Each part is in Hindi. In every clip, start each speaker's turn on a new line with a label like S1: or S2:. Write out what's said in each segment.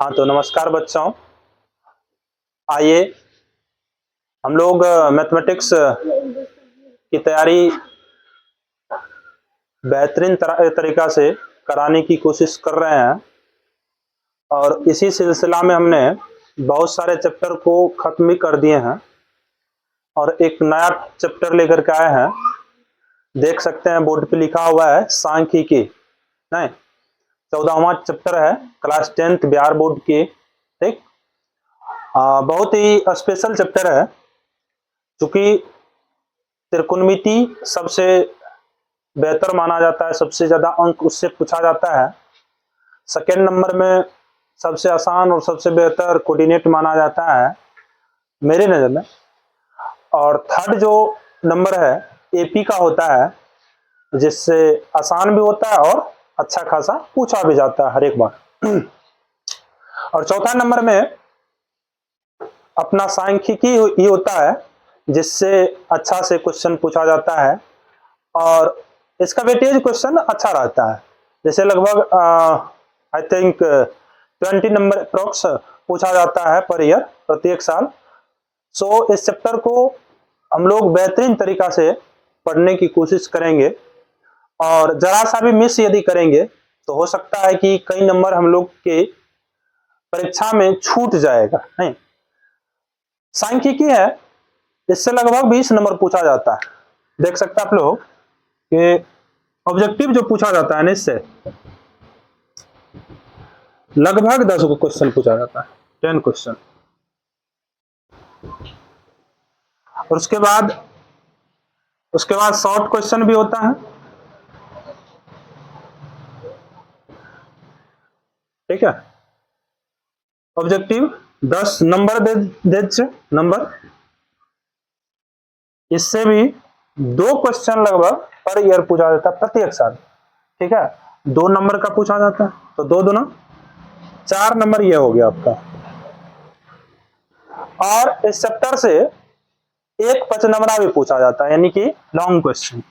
S1: हाँ तो नमस्कार बच्चों। आइए हम लोग मैथमेटिक्स की तैयारी बेहतरीन तरीका से कराने की कोशिश कर रहे हैं और इसी सिलसिला में हमने बहुत सारे चैप्टर को खत्म भी कर दिए हैं और एक नया चैप्टर लेकर के आए हैं। देख सकते हैं बोर्ड पे लिखा हुआ है सांख्यिकी, नहीं 14वां चैप्टर है, क्लास 10th बिहार बोर्ड की। ठीक, बहुत ही स्पेशल चैप्टर है क्योंकि त्रिकोणमिति सबसे बेहतर माना जाता है, सबसे ज्यादा अंक उससे पूछा जाता है। सेकेंड नंबर में सबसे आसान और सबसे बेहतर कोऑर्डिनेट माना जाता है मेरे नजर में। और थर्ड जो नंबर है एपी का होता है, जिससे आसान भी होता है और अच्छा खासा पूछा भी जाता है हर एक बार। और चौथा नंबर में अपना सांख्यिकी ही होता है, जिससे अच्छा से क्वेश्चन पूछा जाता है और इसका वेटेज क्वेश्चन अच्छा रहता है। जैसे लगभग आई थिंक 20 नंबर अप्रोक्स पूछा जाता है पर ईयर, प्रत्येक साल। सो इस चैप्टर को हम लोग बेहतरीन तरीका से पढ़ने की कोशिश करेंगे और जरा सा भी मिस यदि करेंगे तो हो सकता है कि कई नंबर हम लोग के परीक्षा में छूट जाएगा। नहीं, सांख्यिकी है, इससे लगभग 20 नंबर पूछा जाता है। देख सकते हैं आप लोग कि ऑब्जेक्टिव जो पूछा जाता है ना, इससे लगभग 10 क्वेश्चन पूछा जाता है, 10 क्वेश्चन। और उसके बाद शॉर्ट क्वेश्चन भी होता है। ठीक है, ऑब्जेक्टिव 10 नंबर दे नंबर, इससे भी 2 क्वेश्चन लगभग पर ईयर पूछा जाता है प्रत्येक साल। ठीक है, 2 नंबर का पूछा जाता है तो 2 दूना 4 नंबर ये हो गया आपका। और इस चैप्टर से एक 5 नंबर भी पूछा जाता है, यानी कि लॉन्ग क्वेश्चन।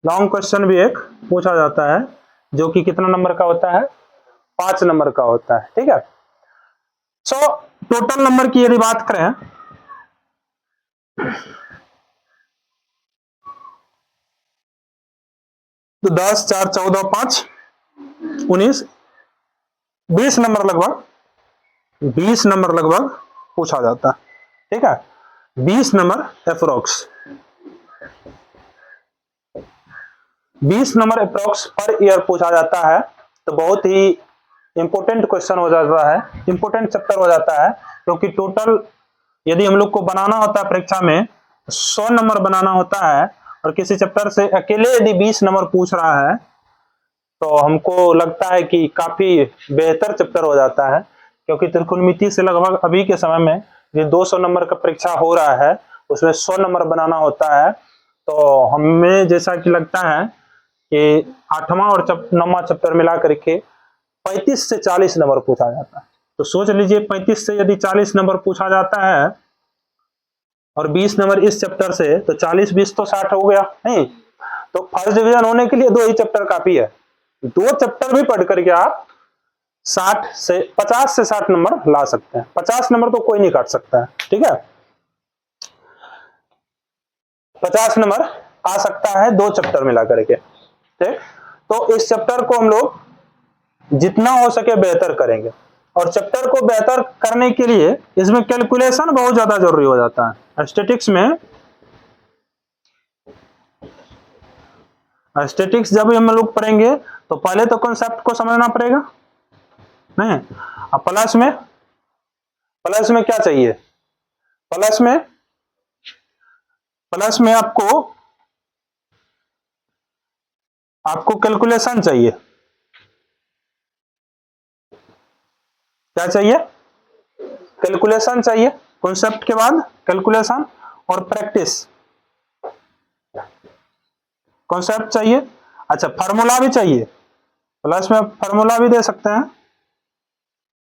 S1: लॉन्ग क्वेश्चन भी एक पूछा जाता है जो कि कितना नंबर का होता है, 5 नंबर का होता है। ठीक है, सो टोटल नंबर की यदि बात करें तो 10 4 14 5 19 20 नंबर लगभग पूछा जाता है। ठीक है, 20 number approx, 20 number approx per year पूछा जाता है। तो बहुत ही इंपॉर्टेंट क्वेश्चन हो जाता है, इंपॉर्टेंट चैप्टर हो जाता है, क्योंकि टोटल यदि हम लोग को बनाना होता है परीक्षा में 100 नंबर बनाना होता है और किसी चैप्टर से अकेले यदि 20 नंबर पूछ रहा है तो हमको लगता है कि काफी बेहतर चैप्टर हो जाता है। क्योंकि त्रिकोणमिति से लगभग अभी के समय में ये 200 नंबर का परीक्षा हो रहा है, उसमें 100 नंबर बनाना होता है। तो हमें जैसा कि लगता है कि 8वां और 9वां चैप्टर मिला करके 35 से 40 नंबर पूछा जाता है। तो सोच लीजिए 35 से यदि 40 नंबर पूछा जाता है और 20 नंबर इस चैप्टर से, तो 40 20 तो 60 हो गया। नहीं तो फर्स्ट डिवीजन होने के लिए 2 ही चैप्टर काफी है। 2 चैप्टर भी पढ़ करके आप 50 से 60 नंबर ला सकते हैं। 50 नंबर तो कोई नहीं काट सकता है। ठीक है, 50 नंबर आ सकता है 2 चैप्टर मिला करके। ठीक, तो इस चैप्टर को हम लोग जितना हो सके बेहतर करेंगे और चैप्टर को बेहतर करने के लिए इसमें कैलकुलेशन बहुत ज्यादा जरूरी हो जाता है। स्टैटिक्स जब हम लोग पढ़ेंगे तो पहले तो कॉन्सेप्ट को समझना पड़ेगा। नहीं, अब प्लस में क्या चाहिए, प्लस में आपको कैलकुलेशन चाहिए। क्या चाहिए, कैलकुलेशन चाहिए। कॉन्सेप्ट के बाद कैलकुलेशन और प्रैक्टिस। कॉन्सेप्ट चाहिए, अच्छा फार्मूला भी चाहिए, प्लस में फार्मूला भी दे सकते हैं।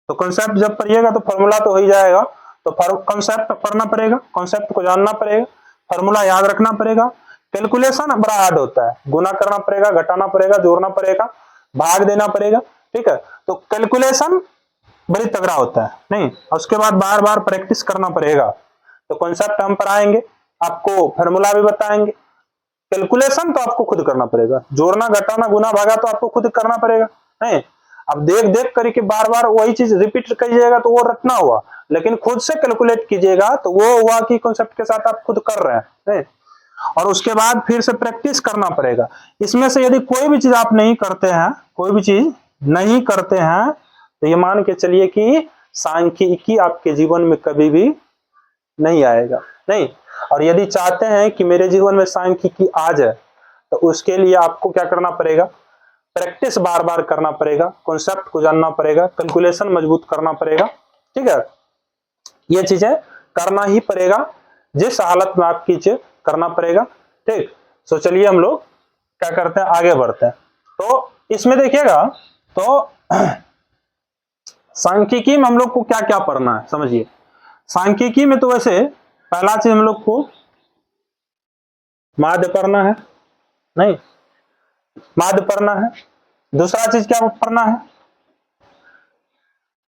S1: तो कॉन्सेप्ट जब पढ़िएगा तो फार्मूला तो हो ही जाएगा। तो कॉन्सेप्ट पढ़ना पड़ेगा, कॉन्सेप्ट को जानना पड़ेगा, फार्मूला याद रखना पड़ेगा। कैलकुलेशन बड़ा हार्ड होता है, गुना करना पड़ेगा, घटाना पड़ेगा, जोड़ना पड़ेगा, भाग देना पड़ेगा, ठीक है। तो कैलकुलेशन बड़ी तगड़ा होता है नहीं, उसके बाद बार बार प्रैक्टिस करना पड़ेगा। तो कॉन्सेप्ट हम पढ़ाएंगे, आपको फॉर्मूला भी बताएंगे। कैलकुलेशन तो आपको खुद करना पड़ेगा, जोड़ना घटाना गुना भागा तो आपको खुद करना पड़ेगा नहीं। अब देख देख करके बार बार वही चीज रिपीट करिएगा तो वो रटना हुआ, लेकिन खुद से कैलकुलेट कीजिएगा तो वो हुआ कि कॉन्सेप्ट के साथ आप खुद कर रहे हैं नहीं? और उसके बाद फिर से प्रैक्टिस करना पड़ेगा। इसमें से यदि कोई भी चीज आप नहीं करते हैं, कोई भी चीज नहीं करते हैं, तो ये मान के चलिए कि सांख्यिकी आपके जीवन में कभी भी नहीं आएगा नहीं। और यदि चाहते हैं कि मेरे जीवन में सांख्यिकी आ जाए, तो उसके लिए आपको क्या करना पड़ेगा, प्रैक्टिस बार बार करना पड़ेगा, कॉन्सेप्ट को जानना पड़ेगा, कैलकुलेशन मजबूत करना पड़ेगा, ठीक है। ये चीजें करना ही पड़ेगा, जिस हालत में आप कीजिए करना पड़ेगा, ठीक। तो चलिए हम लोग क्या करते हैं, आगे बढ़ते हैं। तो इसमें देखिएगा, तो सांख्यिकी में हम लोग को क्या क्या पढ़ना है समझिए। सांख्यिकी में तो वैसे पहला चीज हम लोग को माध्य पढ़ना है नहीं, माध्य पढ़ना है। दूसरा चीज क्या पढ़ना है,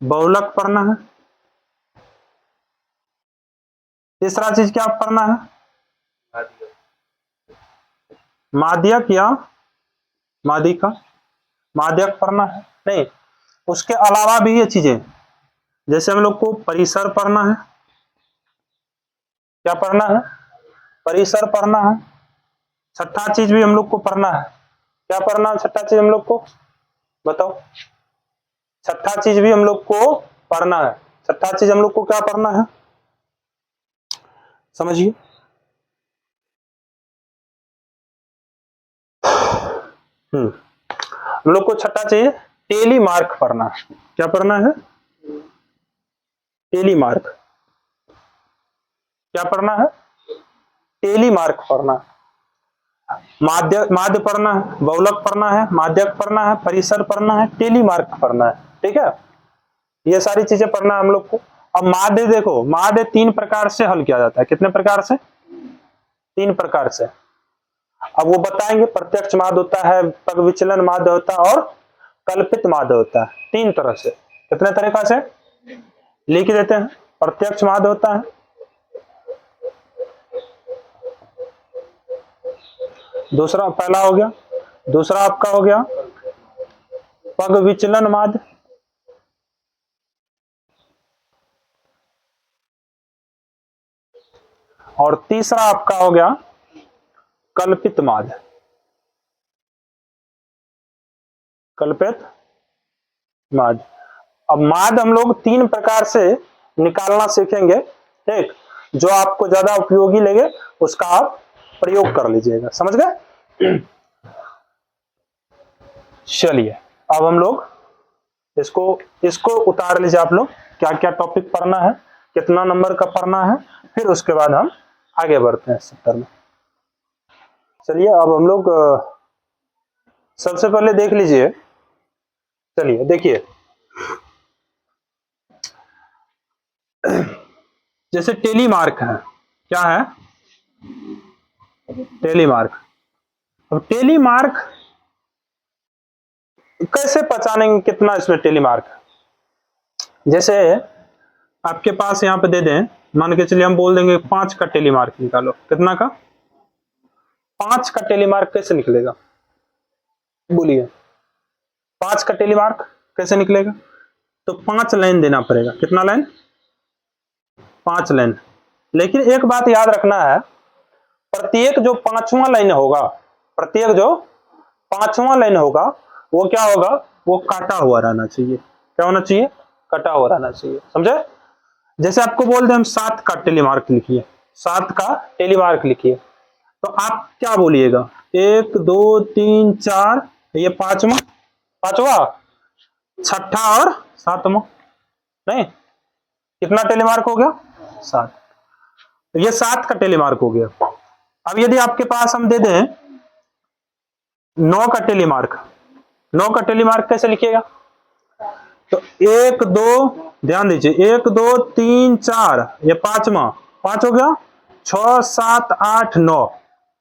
S1: बहुलक पढ़ना है। तीसरा चीज क्या पढ़ना है, माध्यक या माध्यिका, माध्यक पढ़ना है नहीं। उसके अलावा भी ये चीजें, जैसे हम लोग को परिसर पढ़ना है, क्या पढ़ना है, परिसर पढ़ना है। छठा चीज भी हम लोग को पढ़ना है, क्या पढ़ना है छठा चीज हम लोग को, बताओ। छठा चीज भी हम लोग को पढ़ना है। छठा चीज हम लोग को क्या पढ़ना है, समझिए। हम लोग को छठा चीज टेली मार्क पढ़ना है। क्या पढ़ना है, टेली मार्क। क्या पढ़ना है, टेली मार्क पढ़ना है। माध्य पढ़ना है, बहुलक पढ़ना है, माध्यक पढ़ना है, परिसर पढ़ना है, टेली मार्क पढ़ना है, ठीक है। ये सारी चीजें पढ़ना है हम लोग को। अब माध्य देखो, माध्य 3 प्रकार से हल किया जाता है। कितने प्रकार से, 3 प्रकार से। अब वो बताएंगे, प्रत्यक्ष माध्य होता है, पग विचलन माध्य होता है, और कल्पित माध्य होता है। 3 तरह से। कितने तरीका से लिख देते हैं। प्रत्यक्ष माध्य होता है, दूसरा पहला हो गया, दूसरा आपका हो गया पग विचलन माध्य, और तीसरा आपका हो गया कल्पित माध्य। कल्पित माध्य। अब माध्य हम लोग 3 प्रकार से निकालना सीखेंगे, ठीक। जो आपको ज्यादा उपयोगी लगे उसका आप प्रयोग कर लीजिएगा, समझ गए। चलिए अब हम लोग इसको उतार लीजिए आप लोग, क्या क्या टॉपिक पढ़ना है, कितना नंबर का पढ़ना है, फिर उसके बाद हम आगे बढ़ते हैं चैप्टर में। चलिए अब हम लोग सबसे पहले देख लीजिए, चलिए देखिए, जैसे टेली मार्क है, क्या है, टेली मार्क। अब टेली मार्क कैसे पहचानेंगे कितना इसमें टेली मार्क। जैसे आपके पास यहाँ पे दे दें, मान के चलिए हम बोल देंगे 5 का टेली मार्क निकालो। कितना का, 5 का टेली मार्क कैसे निकलेगा, बोलिए। 5 का टेली मार्क कैसे निकलेगा, तो 5 लाइन देना पड़ेगा। कितना लाइन, 5 लाइन। लेकिन एक बात याद रखना है, प्रत्येक जो 5वां लाइन होगा, प्रत्येक जो 5वां लाइन होगा वो क्या होगा, वो काटा हुआ रहना चाहिए। क्या होना चाहिए, कटा हुआ रहना चाहिए, समझे। जैसे आपको बोल दें हम 7 का टेली मार्क लिखिए, 7 का टेली मार्क लिखिए, तो आप क्या बोलिएगा, 1 2 3 4, ये 5वां, 5वां, छठा और 7वां, नहीं। कितना टेली मार्क हो गया, 7। तो ये 7 का टेली मार्क हो गया। अब यदि आपके पास हम दे दें 9 का टेली मार्क, 9 का टेली मार्क कैसे लिखिएगा, तो 1 2, ध्यान दीजिए, 1 2 3 4, ये 5वां, 5 हो गया, 6 7 8 9,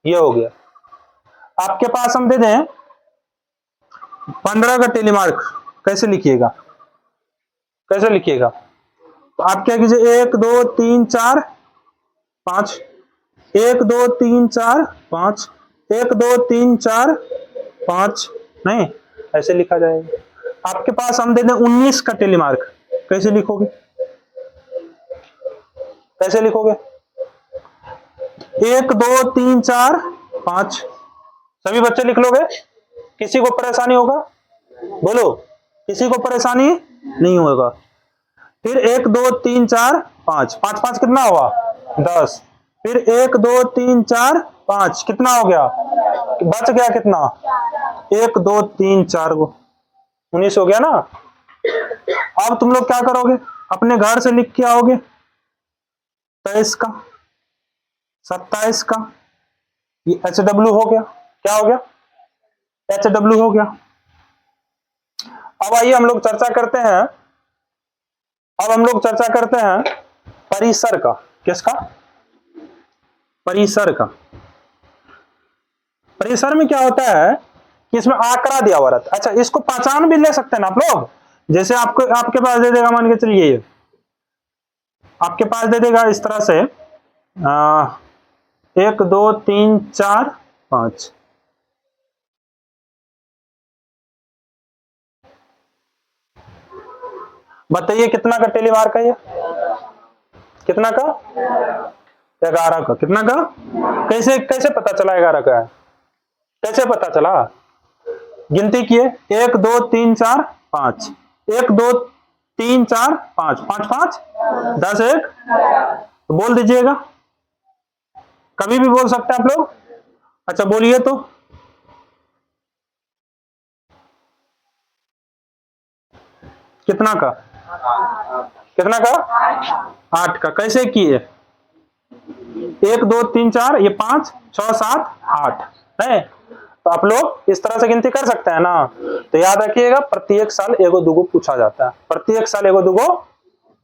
S1: ये हो गया। आपके पास हम दे दें 15 का टेलीमार्क, कैसे लिखिएगा, कैसे लिखिएगा? तो आप क्या कीजिए, 1 2 3 4 5, 1 2 3 4 5, 1 2 3 4 5, नहीं ऐसे लिखा जाएगा। आपके पास हम दे दें 19 का टेलीमार्क, कैसे लिखोगे, कैसे लिखोगे? 1 2 3 4 5, सभी बच्चे लिख लोगे? किसी को परेशानी होगा? बोलो, किसी को परेशानी नहीं होगा। फिर 1 2 3 4 5, 5 5 कितना हुआ? 10। फिर 1 2 3 4 5 कितना हो गया? बच गया कितना? 1 2 3 4 को 19 हो गया ना। अब तुम लोग क्या करोगे, अपने घर से लिख के आओगे 23 का, 27 का, ये HW हो गया। क्या हो गया? HW हो गया। अब आइए हम लोग चर्चा करते हैं, अब हम लोग चर्चा करते हैं परिसर का। किसका? परिसर का। परिसर में क्या होता है कि इसमें आंकड़ा दिया हुआ रहता है। अच्छा, इसको पहचान भी ले सकते हैं ना आप लोग। जैसे आपको, आपके पास दे देगा, मान के चलिए आपके पास दे देगा इस तरह से 1 2 3 4 5, बताइए कितना का टेलीमार्क है ये? कितना का? 11 का। कितना का? कैसे कैसे पता चला 11 का है? कैसे पता चला? गिनती किए, 1 2 3 4 5, 1 2 3 4 5, 5 5 10 1, तो बोल दीजिएगा, कभी भी बोल सकते हैं आप लोग। अच्छा बोलिए तो, कितना का? कितना का? 8 का। कैसे किए? 1 2 3 4, ये 5 6 7 8 है। तो आप लोग इस तरह से गिनती कर सकते हैं ना। तो याद रखिएगा, प्रत्येक साल एगो दूगो पूछा जाता है, प्रत्येक साल एगो दूगो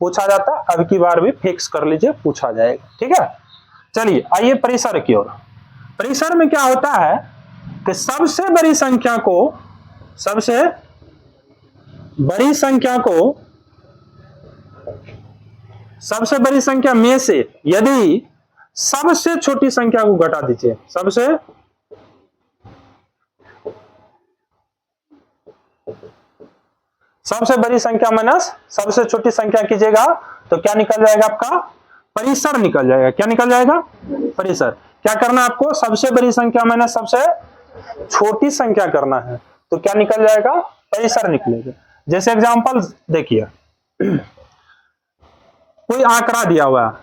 S1: पूछा जाता है। अब की बार भी फिक्स कर लीजिए, पूछा जाएगा। ठीक है, चलिए आइए परिसर की ओर। परिसर में क्या होता है कि सबसे बड़ी संख्या को, सबसे बड़ी संख्या को, सबसे बड़ी संख्या में से यदि सबसे छोटी संख्या को घटा दीजिए, सबसे बड़ी संख्या माइनस सबसे छोटी संख्या कीजिएगा, तो क्या निकल जाएगा? आपका परिसर निकल जाएगा। क्या निकल जाएगा? परिसर। क्या करना है आपको? सबसे बड़ी संख्या माइनस सबसे छोटी संख्या करना है, तो क्या निकल जाएगा? परिसर निकलेगा। जैसे एग्जांपल देखिए, कोई आंकड़ा दिया हुआ है,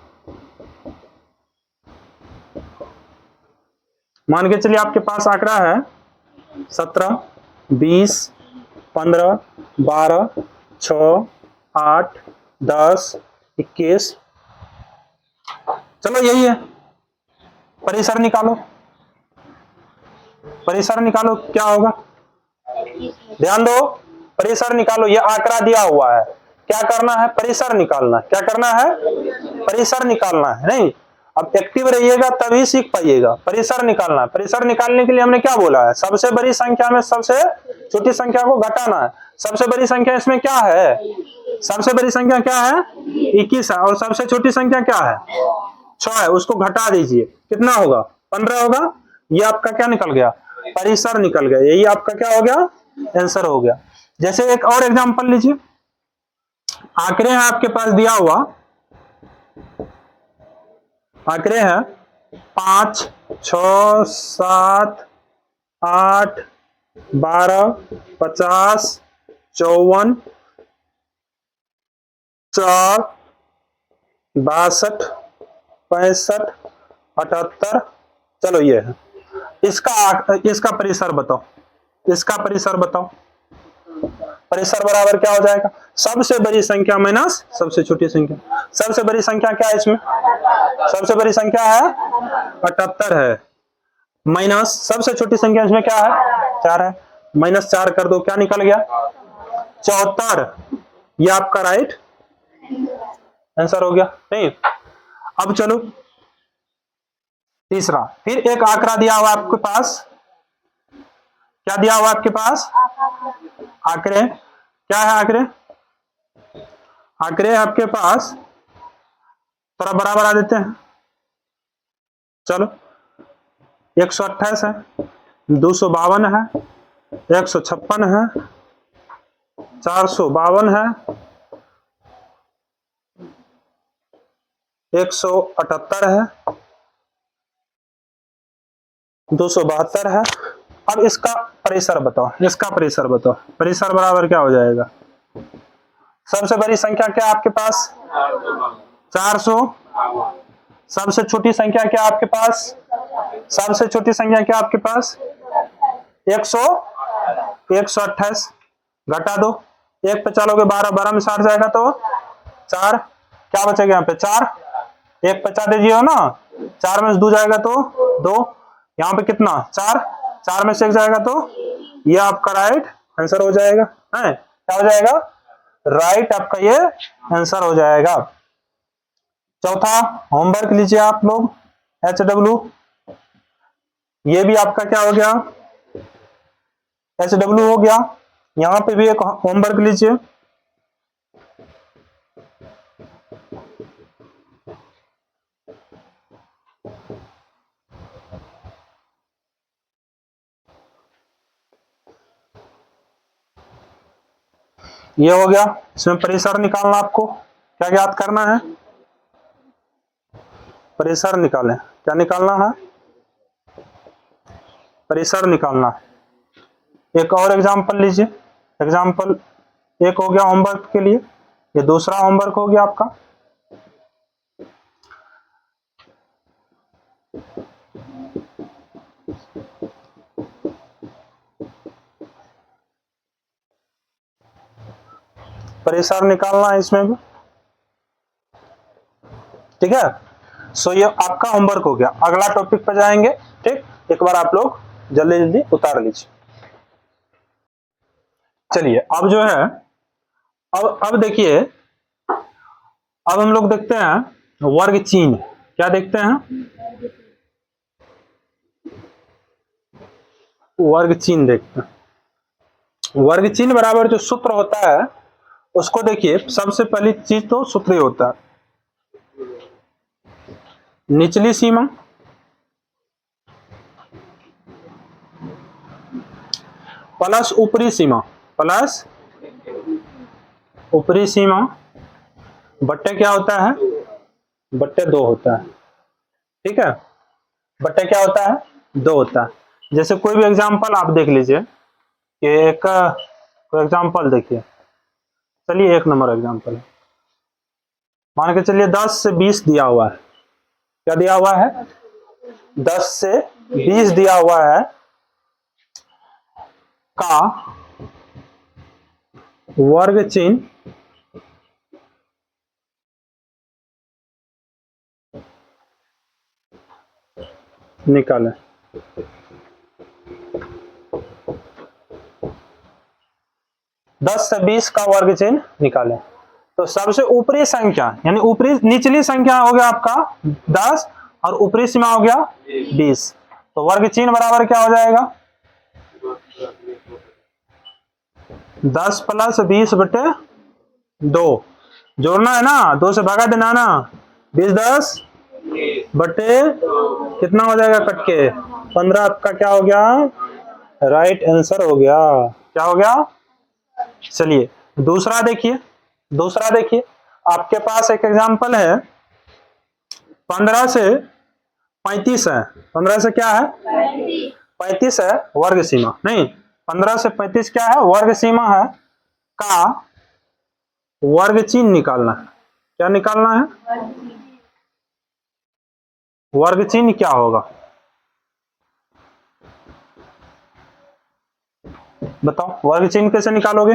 S1: मान के चलिए आपके पास आंकड़ा है 17 20 15 12 6 8 10 21, चलो यही है। परिसर निकालो, परिसर निकालो, क्या होगा? ध्यान दो, परिसर निकालो। ये आंकड़ा दिया हुआ है, क्या करना है? परिसर निकालना है। क्या करना है? परिसर निकालना है। नहीं, अब एक्टिव रहिएगा तभी सीख पाइएगा। परिसर निकालना है। परिसर निकालने के लिए हमने क्या बोला है? सबसे बड़ी संख्या में सबसे छोटी संख्या को घटाना है। सबसे बड़ी संख्या इसमें क्या है? सबसे बड़ी संख्या क्या है? 21 है। और सबसे छोटी संख्या क्या है? 6 है। उसको घटा दीजिए, कितना होगा? 15 होगा। ये आपका क्या निकल गया? परिसर निकल गया। यही आपका क्या हो गया? आंसर हो गया। जैसे एक और एग्जांपल लीजिए, आंकड़े हैं आपके पास दिया हुआ, आंकड़े हैं 5 6 7 8 12 50 54 4 62 65 78, चलो ये है। इसका परिसर बताओ, इसका परिसर बताओ। परिसर बराबर क्या हो जाएगा? सबसे बड़ी संख्या माइनस सबसे छोटी संख्या। सबसे बड़ी संख्या क्या है इसमें? सबसे बड़ी संख्या है 78 है, माइनस सबसे छोटी संख्या इसमें क्या है? 4 है। माइनस 4 कर दो, क्या निकल गया? 74। ये आपका राइट आंसर हो गया। नहीं, अब चलो तीसरा। फिर एक आंकड़ा दिया हुआ आपके पास, क्या दिया हुआ आपके पास? आंकड़े। क्या है आंकड़े? आंकड़े आपके पास, थोड़ा बड़ा बड़ा देते हैं, चलो 128 है, 252 है, 156 है, 452 है, 178 है, 272 है। अब इसका प्रेशर बताओ, इसका प्रेशर बताओ। प्रेशर बराबर क्या हो जाएगा? सबसे बड़ी संख्या क्या आपके पास? 400। सबसे छोटी संख्या क्या आपके पास? सबसे छोटी संख्या क्या आपके पास? 128। घटा दो, 1 पे चलोगे 12, 12 में 60 जाएगा तो 4, क्या बचेगा यहाँ पे? 4, 1 पे 4 दीजिए हो ना, 4 में से 2 जाएगा तो 2, यहाँ पे कितना? 4, 4 में से 1 जाएगा तो ये आपका राइट आंसर हो जाएगा। है क्या हो जाएगा? राइट आपका ये आंसर हो जाएगा। चौथा होमवर्क लीजिए आप लोग, HW। ये भी आपका क्या हो गया? HW हो गया। यहां पे भी एक होमवर्क लीजिए। ये हो गया, इसमें प्रेशर निकालना, आपको क्या याद करना है? प्रेशर निकालें। क्या निकालना है? प्रेशर निकालना। एक और एग्जांपल लीजिए। एग्जांपल एक हो गया होमवर्क के लिए, ये दूसरा होमवर्क हो गया आपका। प्रेशर निकालना है इसमें भी, ठीक है। सो ये आपका होमवर्क हो गया। अगला टॉपिक पर जाएंगे, ठीक। एक बार आप लोग जल्दी जल्दी उतार लीजिए। चलिए अब जो है, अब देखिए, अब हम लोग देखते हैं वर्ग चिन्ह। क्या देखते हैं? वर्ग चिन्ह देखते हैं। वर्ग चिन्ह बराबर जो सूत्र होता है उसको देखिए, सबसे पहली चीज तो सूत्र ही होता है, निचली सीमा प्लस ऊपरी सीमा, प्लस ऊपरी सीमा बट्टे क्या होता है? बट्टे 2 होता है, ठीक है। बट्टे क्या होता है? 2 होता है। जैसे कोई भी एग्जांपल आप देख लीजिए कि एक कोई एग्जांपल देखिए, चलिए 1 नंबर एग्जांपल मान के चलिए 10 से 20 दिया हुआ है। क्या दिया हुआ है? 10 से 20 दिया हुआ है का वर्ग चिन्ह निकालें। दस से 20 का वर्ग चिन्ह निकालें। तो सबसे ऊपरी संख्या यानी ऊपरी निचली संख्या हो गया आपका 10 और ऊपरी सीमा हो गया 20। तो वर्ग चिन्ह बराबर क्या हो जाएगा? 10 प्लस 20 बटे 2, जोड़ना है ना, 2 से भागा देना ना, 20 10 बटे कितना हो जाएगा कट के? 15 आपका क्या हो गया? राइट आंसर हो गया। क्या हो गया? चलिए दूसरा देखिए, दूसरा देखिए, आपके पास एक एग्जांपल है, 15 से 35 है। 15 से क्या है? 35 है वर्ग सीमा, नहीं 15 से 35 क्या है? वर्ग सीमा है का वर्ग चिन्ह निकालना है। क्या निकालना है? वर्ग चिन्ह क्या होगा बताओ? वर्ग चिन्ह कैसे निकालोगे?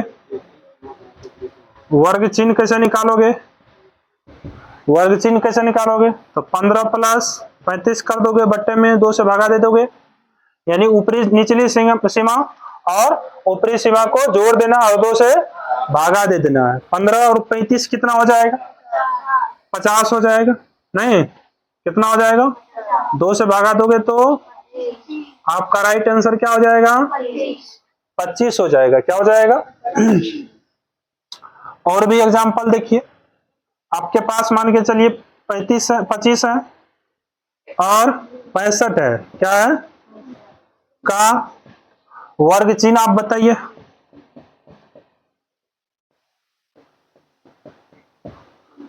S1: वर्ग चिन्ह कैसे निकालोगे? वर्ग चिन्ह कैसे निकालोगे? तो 15 प्लस 35 कर दोगे, बट्टे में 2 से भागा दे दोगे, यानी ऊपरी निचली सीमा और ऊपरी सीमा को जोड़ देना और 2 से भागा दे देना है। 15 और 35 कितना हो जाएगा? 50 हो जाएगा, नहीं कितना हो जाएगा? 2 से भागा दोगे तो आपका राइट आंसर क्या हो जाएगा? 25 हो जाएगा। क्या हो जाएगा? और भी एग्जाम्पल देखिए, आपके पास मान के चलिए 25 है और 65 है, क्या है का वर्ग चिन्ह आप बताइए।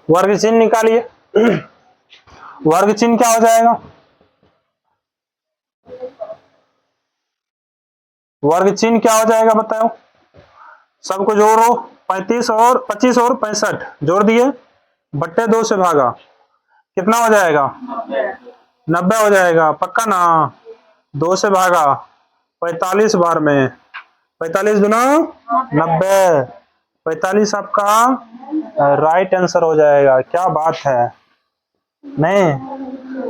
S1: वर्ग चिन्ह निकालिए। वर्ग चिन्ह क्या हो जाएगा? वर्ग चिन्ह क्या हो जाएगा बताओ? सबको जोड़ो, 25 और 65 जोड़ दिए, बट्टे 2 से भागा, कितना हो जाएगा? 90 हो जाएगा। पक्का ना? 2 से भागा 45 बार में, 45 गुना 90, 45 आपका राइट आंसर हो जाएगा। क्या बात है, नहीं?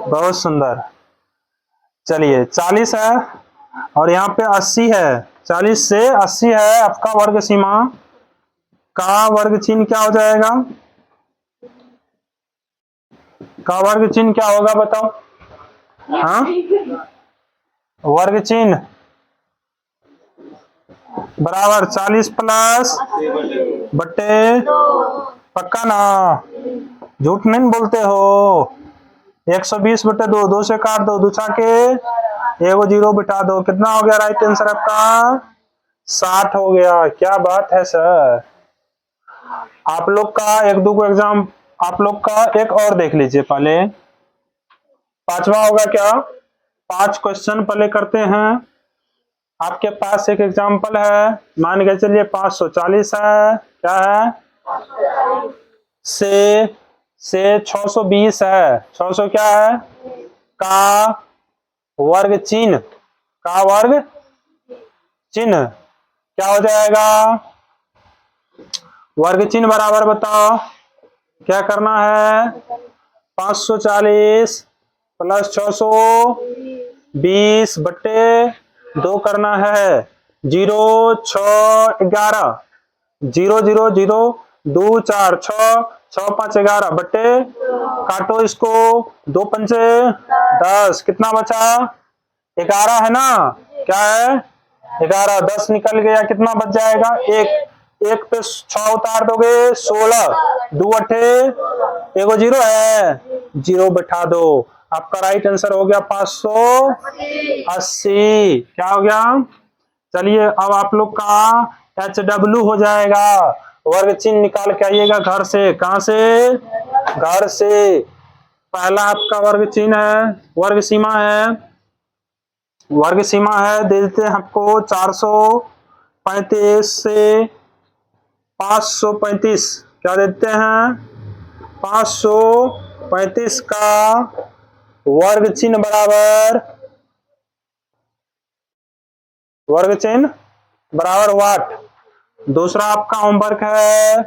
S1: बहुत सुंदर। चलिए 40 है और यहाँ पे 80 है, 40 से 80 है आपका वर्ग सीमा का वर्ग चिन्ह क्या हो जाएगा? का वर्ग चिन्ह क्या होगा बताओ? हाँ, वर्ग चिन्ह बराबर 40 प्लस बट्टे, पक्का ना? झूठ नहीं बोलते हो? 120 बटे 2, 2 से काट दो, 2 छाके एगो 0 बिठा दो, कितना हो गया राइट आंसर आपका? 60 हो गया। क्या बात है सर। आप लोग का एक दो को एग्जाम, आप लोग का एक और देख लीजिए पहले, 5वां होगा क्या? 5 क्वेश्चन पहले करते हैं। आपके पास एक एग्जाम्पल है, मान के चलिए 540 है, क्या है? से 620 है, 600 क्या है? का वर्ग चिन्ह, का वर्ग चिन्ह क्या हो जाएगा? वर्ग चिन्ह बराबर बताओ क्या करना है? 540 प्लस 620 बट्टे 2 करना है, 0 6 11, 0 0 0 2 4 6 6 5 11 बट्टे, काटो इसको, 2 पंचे 10, कितना बचा? 11 है ना? क्या है? 11, 10 निकल गया, कितना बच जाएगा? एक पे 6 उतार दोगे 16, 2 अठे एगो 0 है, 0 बैठा दो, आपका राइट आंसर हो गया 580। क्या हो गया? चलिए अब आप लोग का HW हो जाएगा। वर्ग चिन्ह निकाल के आइएगा घर से। कहां से? घर से। पहला आपका वर्ग चिन्ह है, वर्ग सीमा है, वर्ग सीमा है दे देते हैं आपको 435 से 535, क्या देते हैं? 535 का वर्ग चिन्ह बराबर, वर्ग चिन्ह बराबर वाट। दूसरा आपका होमवर्क है,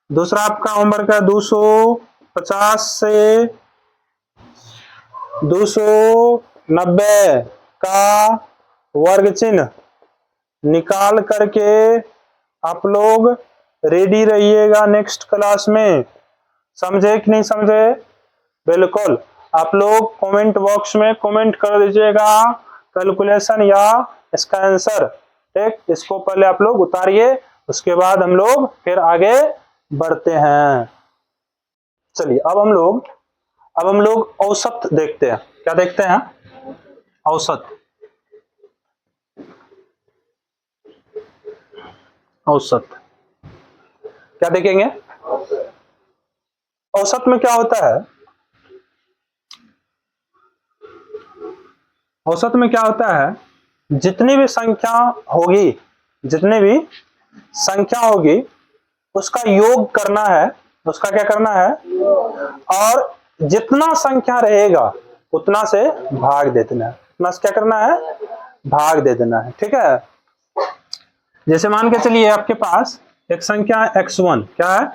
S1: दूसरा आपका होमवर्क है 250 से 290 का वर्ग चिन्ह निकाल करके आप लोग रेडी रहिएगा नेक्स्ट क्लास में। समझे कि नहीं समझे? बिल्कुल। आप लोग कमेंट बॉक्स में कमेंट कर दीजिएगा कैलकुलेशन या इसका आंसर। ठीक, इसको पहले आप लोग उतारिए, उसके बाद हम लोग फिर आगे बढ़ते हैं। चलिए अब हम लोग औसत देखते हैं। क्या देखते हैं? औसत। औसत क्या देखेंगे? औसत में क्या होता है? औसत में क्या होता है? जितनी भी संख्या होगी, जितनी भी संख्या होगी उसका योग करना है, उसका क्या करना है, और जितना संख्या रहेगा उतना से भाग दे देना है। उतना से क्या करना है? भाग दे देना है। ठीक है, जैसे मान के चलिए आपके पास एक संख्या है x1, क्या है?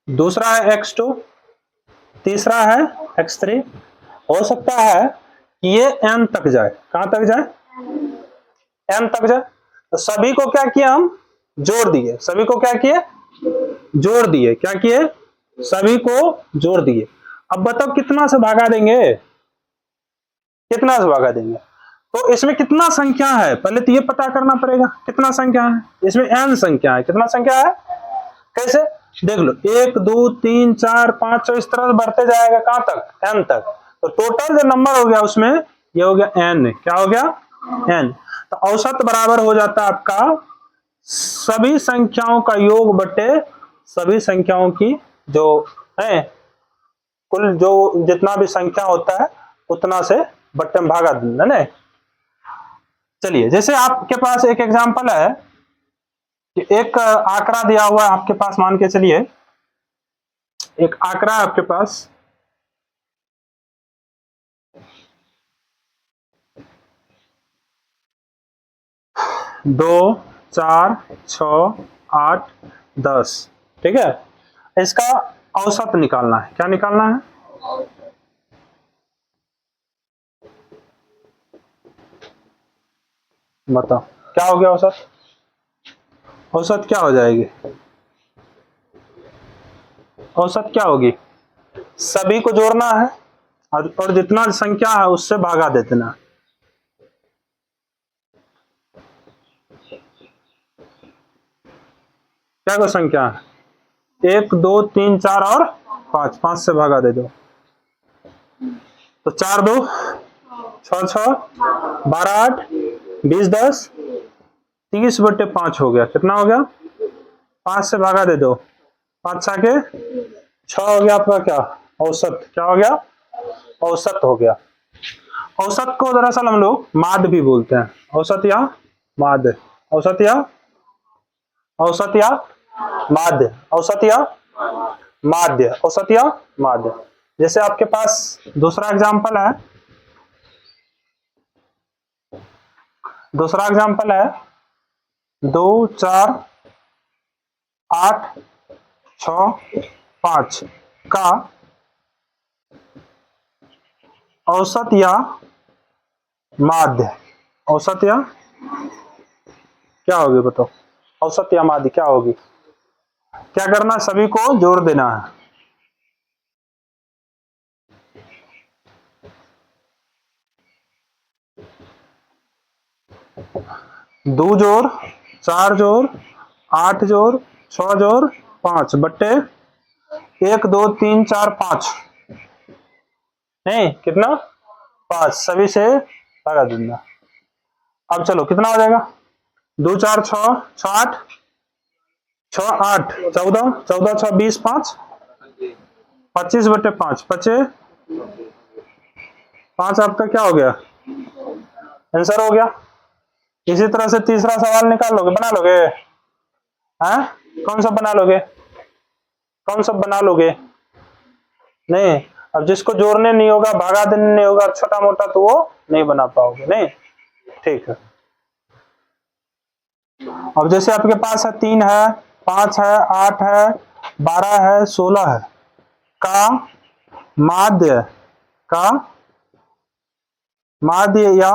S1: दूसरा है x2, तीसरा है x3। हो सकता है कि ये n तक जाए। कहां तक जाए? n तक जाए। तो सभी को क्या किया? हम जोड़ दिए। सभी को क्या किए? जोड़ दिए। क्या किए? सभी को जोड़ दिए। अब बताओ कितना से भागा देंगे, कितना से भागा देंगे? तो इसमें कितना संख्या है पहले तो ये पता करना पड़ेगा, कितना संख्या है इसमें? n संख्या है। कितना संख्या है? कैसे देख लो, 1 2 3 4 5 6 इस तरह से बढ़ते जाएगा कहां तक? n तक। तो टोटल जो नंबर हो गया उसमें ये हो गया n। क्या हो गया? n। तो औसत बराबर हो जाता है आपका सभी संख्याओं का योग बटे सभी संख्याओं की जो है कुल जो जितना भी संख्या होता है उतना से बट्टे में भागा देना ना। चलिए जैसे आपके पास एक एग्जांपल है कि एक आंकड़ा दिया हुआ है आपके पास, मान के चलिए एक आंकड़ा है आपके पास 2 4 6 8 10, ठीक है? इसका औसत निकालना है। क्या निकालना है? बताओ क्या हो गया औसत? औसत क्या हो जाएगी? औसत क्या होगी? सभी को जोड़ना है और जितना संख्या है उससे भागा देना। क्या को संख्या है? 1 2 3 4 और 5, 5 से भागा दे दो तो 4 2 6 6 12 8 20 10 30 बटे 5 हो गया। कितना हो गया? 5 से भागा दे दो, 5 6 के 6 हो गया आपका क्या? औसत। क्या हो गया? औसत हो गया। औसत को दरअसल हम लोग माध्य भी बोलते हैं। औसत या माध्य, औसत या औसत या माध्य, औसत या माध्य, औसत या माध्य। जैसे आपके पास दूसरा एग्जांपल है, दूसरा एग्जांपल है 2 4 8 6 5 का औसत या माध्य। औसत या क्या होगी बताओ? औसत या माध्य क्या होगी? क्या करना? सभी को जोड़ देना है। दो जोड़ 4 जोड़ 8 जोड़ 6 जोड़ 5 बट्टे 1 2 3 4 5, नहीं कितना? 5, सभी से लगा देना। अब चलो कितना हो जाएगा? 2 4 6 6 8 6 8 14 14 6 20 5 25 बटे 5 बचे 5। आपका क्या हो गया? आंसर हो गया। इसी तरह से तीसरा सवाल निकाल लोगे, बना लोगे? हैं? कौन सा बना लोगे? कौन सा बना लोगे? नहीं। अब जिसको जोड़ने नहीं होगा, भागा देने नहीं होगा छोटा मोटा, तो वो नहीं बना पाओगे। नहीं, ठीक है। अब जैसे आपके पास है 3 है 5 है 8 है 12 है 16 है का माध्य, का माध्य या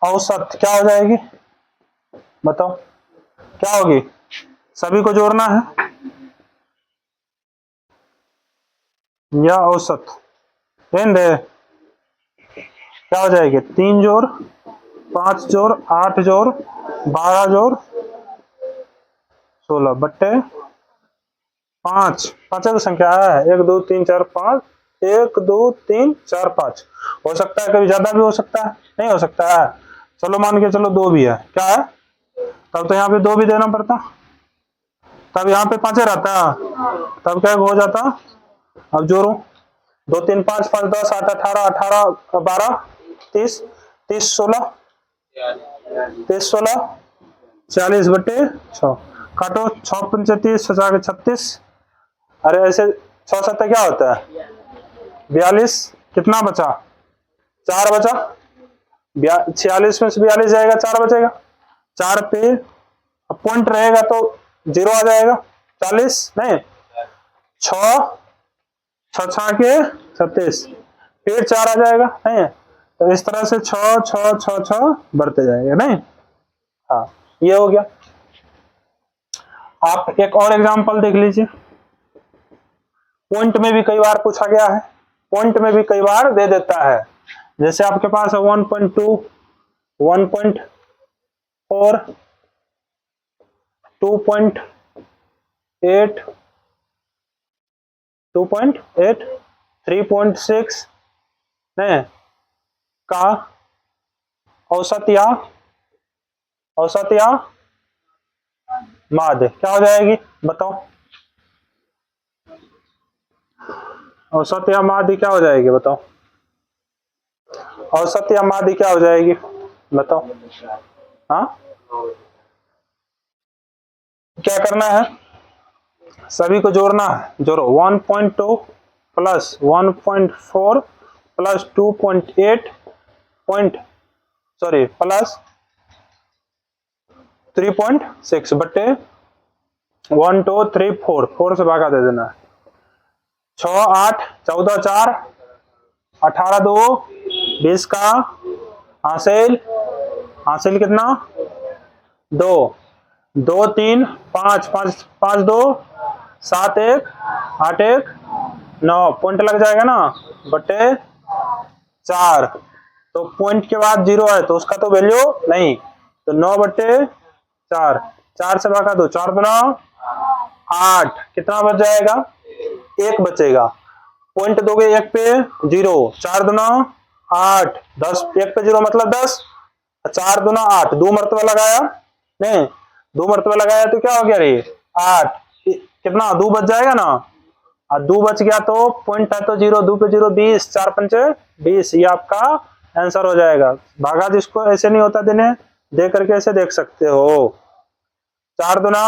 S1: औसत क्या हो जाएगी? बताओ क्या होगी? सभी को जोड़ना है या औसत? ध्यान दे, क्या हो जाएगी? 3 जोड़ 5 जोड़ 8 जोड़ 12 जोड़ 16 बट्टे 5। पांचों की संख्या है 1 2 3 4 5, 1 2 3 4 5। हो सकता है कभी ज्यादा भी हो सकता है, नहीं हो सकता है? चलो मान के चलो 2 भी है। क्या है? तब तो यहाँ पे 2 भी देना पड़ता, तब यहाँ पे 5 रहता, तब क्या हो जाता? अब जोड़ो 2 3 5 5 10 8 18 18 12 30 30 16 30 16 40 बटे 6। काटो 6 पंचे 30 के 36। अरे ऐसे 6 7 क्या होता है? 42। कितना बचा? 4 बचा। 46 में से 42 जाएगा, 4 बचेगा। 4 पे पॉइंट रहेगा तो 0 आ जाएगा। 40 नहीं, 6 6 के 36, फिर 4 आ जाएगा। नहीं, तो इस तरह से 6 6 6 6 बढ़ते जाएगा। नहीं, हाँ ये हो गया। आप एक और एग्जांपल देख लीजिए। पॉइंट में भी कई बार पूछा गया है, पॉइंट में भी कई बार दे देता है। जैसे आपके पास है 1.2, 1.4, 2.8, 2.8, 3.6 है का औसत या माध्य क्या हो जाएगी बताओ? औसत या माध्य क्या हो जाएगी बताओ? औसत या माध्य क्या हो जाएगी बताओ? हाँ, क्या करना है? सभी को जोड़ना है। जोड़ो 1.2 प्लस 1.4 प्लस 2.8 प्लस 3.6 बट्टे 1 2 3 4, 4 से भागा दे देना। 6 8 14 4 18 2 20 का हासिल कितना? 2 2 3 5 5 5 2 7 1 8 1 9 पॉइंट लग जाएगा ना बट्टे 4। तो पॉइंट के बाद 0 है तो उसका तो वैल्यू नहीं, तो 9/4, 4 से भागा दो, 4 गुना 8, कितना बच जाएगा? 1 बचेगा। पॉइंट दोगे 1 पे 0, 4 दुना 8, 10, 1 पे 0 मतलब 10, 4 दुना 8, 2 मरतबा लगाया नहीं, 2 मरतबा लगाया तो क्या हो गया रे? 8, कितना 2 बच जाएगा ना, और 2 बच गया तो पॉइंट है तो 0, 2 पे 0 20, 4 पंचे 20, ये आपका आंसर हो जाएगा। भागा जिसको ऐसे नहीं होता देने, दे करके ऐसे देख सकते हो। 4 दुना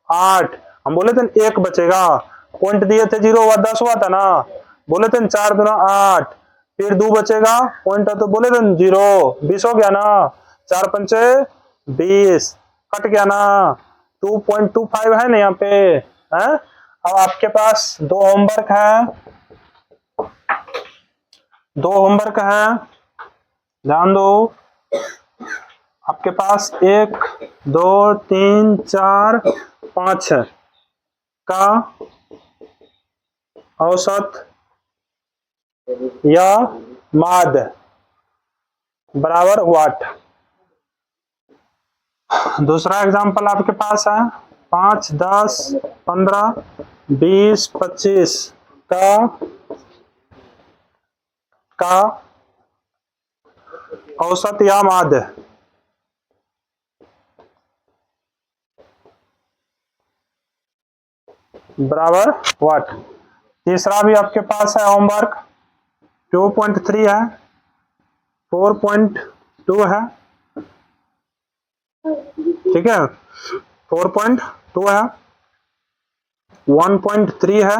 S1: 8, हम बोले थे 1 बचेगा, पॉइंट दिए थे 0 हुआ 10 हुआ था ना, बोले थे 4 दुना 8, फिर 2 बचेगा, पॉइंट है तो बोले थे 0, 20 हो गया ना, 4 पंचे 20, कट गया ना, 2.25 है ना यहाँ पे है। अब आपके पास दो होमवर्क है, ध्यान दो। आपके पास 1 2 3 4 5 है का औसत या माध्य बराबर वाट। दूसरा एग्जांपल आपके पास है 5 10 15 20 25 का औसत या माध्य बराबर वाट। तीसरा भी आपके पास है होमवर्क 2.3 है, 4.2 है, ठीक है, 4.2 है, 1.3 है,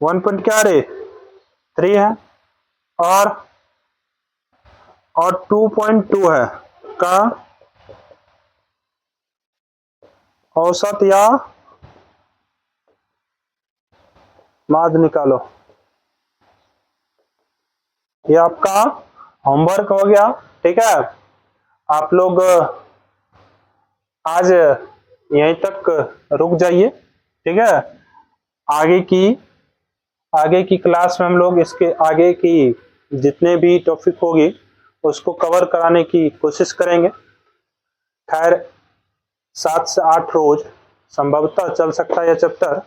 S1: 1 क्या रे 3 है, और 2.2 है का औसत या माध्य निकालो। ये आपका होमवर्क हो गया, ठीक है। आप लोग आज यहीं तक रुक जाइए, ठीक है। आगे की क्लास में हम लोग इसके आगे की जितने भी टॉपिक होगी उसको कवर कराने की कोशिश करेंगे। खैर 7 से 8 रोज संभवतः चल सकता है यह चैप्टर,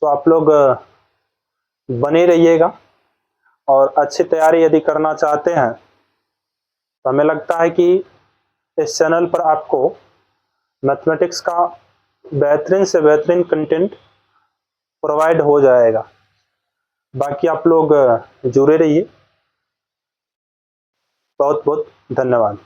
S1: तो आप लोग बने रहिएगा और अच्छी तैयारी यदि करना चाहते हैं तो हमें लगता है कि इस चैनल पर आपको मैथमेटिक्स का बेहतरीन से बेहतरीन कंटेंट प्रोवाइड हो जाएगा। बाकी आप लोग जुड़े रहिए। बहुत बहुत धन्यवाद।